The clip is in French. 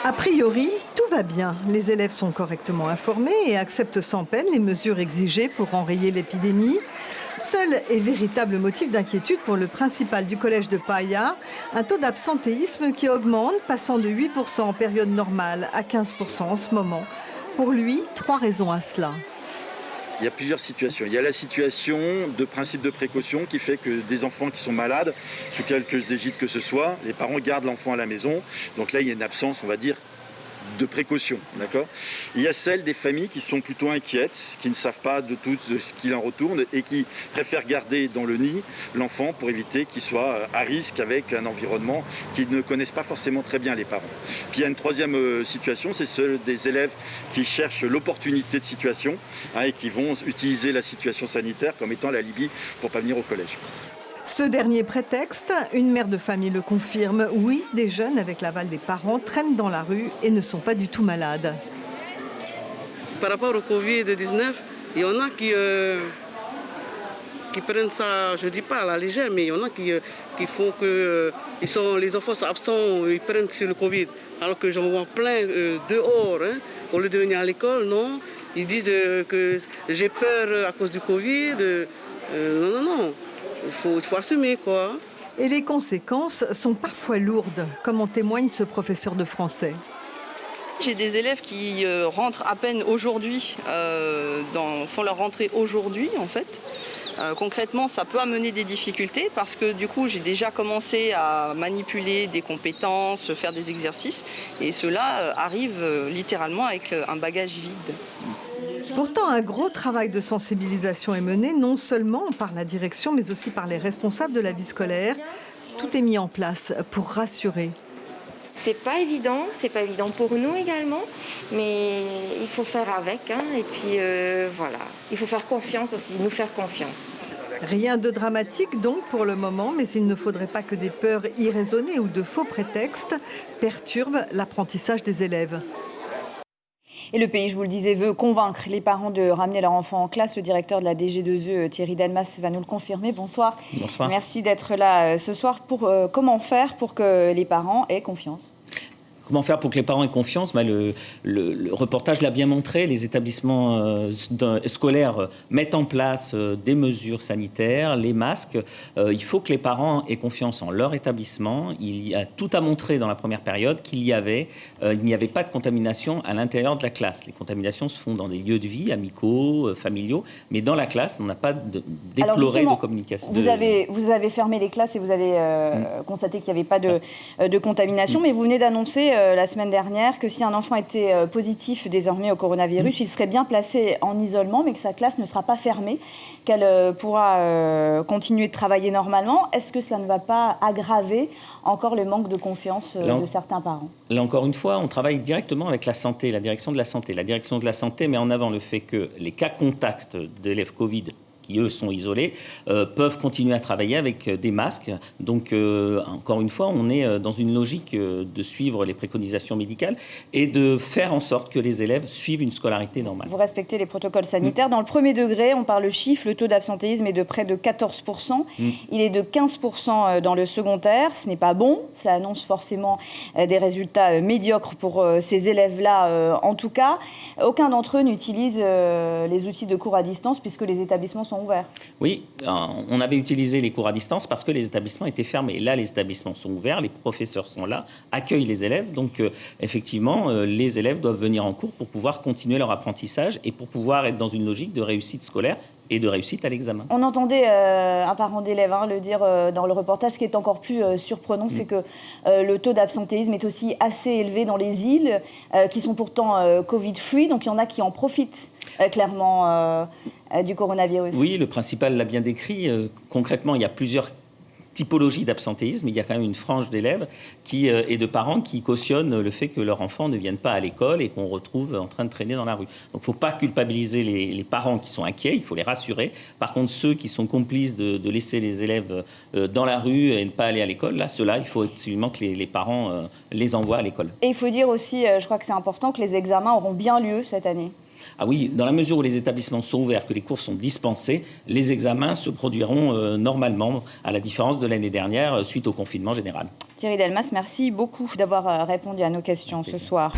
A priori, tout va bien. Les élèves sont correctement informés et acceptent sans peine les mesures exigées pour enrayer l'épidémie. Seul est véritable motif d'inquiétude pour le principal du collège de Paia, un taux d'absentéisme qui augmente, passant de 8% en période normale à 15% en ce moment. Pour lui, 3 raisons à cela. Il y a plusieurs situations. Il y a la situation de principe de précaution qui fait que des enfants qui sont malades, sous quelques égides que ce soit, les parents gardent l'enfant à la maison. Donc là, il y a une absence, on va dire, de précaution, d'accord. Il y a celle des familles qui sont plutôt inquiètes, qui ne savent pas de tout ce qu'il en retourne et qui préfèrent garder dans le nid l'enfant pour éviter qu'il soit à risque avec un environnement qu'ils ne connaissent pas forcément très bien les parents. Puis il y a une troisième situation, c'est celle des élèves qui cherchent l'opportunité de situation et qui vont utiliser la situation sanitaire comme étant l'alibi pour ne pas venir au collège. Ce dernier prétexte, une mère de famille le confirme. Oui, des jeunes avec l'aval des parents traînent dans la rue et ne sont pas du tout malades. Par rapport au Covid-19, il y en a qui prennent ça, je ne dis pas à la légère, mais il y en a qui font que les enfants sont absents, ils prennent sur le Covid. Alors que j'en vois plein dehors, au lieu de venir à l'école, non. Ils disent que j'ai peur à cause du Covid. Non. Il faut assumer, quoi. Et les conséquences sont parfois lourdes, comme en témoigne ce professeur de français. J'ai des élèves qui rentrent à peine aujourd'hui, font leur rentrée aujourd'hui en fait. Concrètement, ça peut amener des difficultés parce que du coup, j'ai déjà commencé à manipuler des compétences, faire des exercices et cela arrive littéralement avec un bagage vide. Pourtant, un gros travail de sensibilisation est mené non seulement par la direction, mais aussi par les responsables de la vie scolaire. Tout est mis en place pour rassurer. C'est pas évident pour nous également, mais il faut faire avec. Et puis voilà, il faut faire confiance aussi, nous faire confiance. Rien de dramatique donc pour le moment, mais il ne faudrait pas que des peurs irraisonnées ou de faux prétextes perturbent l'apprentissage des élèves. Et le pays, je vous le disais, veut convaincre les parents de ramener leur enfant en classe. Le directeur de la DG2E, Thierry Delmas, va nous le confirmer. Bonsoir. Bonsoir. Merci d'être là ce soir. Comment faire pour que les parents aient confiance ? Comment faire pour que les parents aient confiance ? Le reportage l'a bien montré. Les établissements scolaires mettent en place des mesures sanitaires, les masques. Il faut que les parents aient confiance en leur établissement. Il y a tout à montrer dans la première période qu'il n'y avait pas de contamination à l'intérieur de la classe. Les contaminations se font dans des lieux de vie, amicaux, familiaux, mais dans la classe, on n'a pas déploré de communication. Vous avez fermé les classes et vous avez constaté qu'il n'y avait pas de contamination, mais vous venez d'annoncer la semaine dernière que si un enfant était positif désormais au coronavirus, il serait bien placé en isolement, mais que sa classe ne sera pas fermée, qu'elle pourra continuer de travailler normalement. Est-ce que cela ne va pas aggraver encore le manque de confiance de certains parents ? Là, encore une fois, on travaille directement avec la santé, la direction de la santé. La direction de la santé met en avant le fait que les cas contacts d'élèves Covid qui, eux, sont isolés, peuvent continuer à travailler avec des masques. Donc, encore une fois, on est dans une logique de suivre les préconisations médicales et de faire en sorte que les élèves suivent une scolarité normale. Vous respectez les protocoles sanitaires. Dans le premier degré, on parle chiffre, le taux d'absentéisme est de près de 14%. Il est de 15% dans le secondaire. Ce n'est pas bon. Ça annonce forcément des résultats médiocres pour ces élèves-là, en tout cas. Aucun d'entre eux n'utilise les outils de cours à distance puisque les établissements sont ouverts. Oui, on avait utilisé les cours à distance parce que les établissements étaient fermés. Là, les établissements sont ouverts, les professeurs sont là, accueillent les élèves. Donc, effectivement, les élèves doivent venir en cours pour pouvoir continuer leur apprentissage et pour pouvoir être dans une logique de réussite scolaire et de réussite à l'examen. On entendait un parent d'élève le dire dans le reportage. Ce qui est encore plus surprenant, c'est que le taux d'absentéisme est aussi assez élevé dans les îles qui sont pourtant Covid-free. Donc, il y en a qui en profitent clairement du coronavirus. Oui, le principal l'a bien décrit. Concrètement, il y a plusieurs typologie d'absentéisme, il y a quand même une frange d'élèves et de parents qui cautionnent le fait que leurs enfants ne viennent pas à l'école et qu'on retrouve en train de traîner dans la rue. Donc il ne faut pas culpabiliser les parents qui sont inquiets, il faut les rassurer. Par contre, ceux qui sont complices de laisser les élèves dans la rue et ne pas aller à l'école, là, ceux-là, il faut absolument que les parents les envoient à l'école. Et il faut dire aussi, je crois que c'est important, que les examens auront bien lieu cette année. Ah oui, dans la mesure où les établissements sont ouverts, que les cours sont dispensés, les examens se produiront normalement, à la différence de l'année dernière, suite au confinement général. Thierry Delmas, merci beaucoup d'avoir répondu à nos questions ce soir.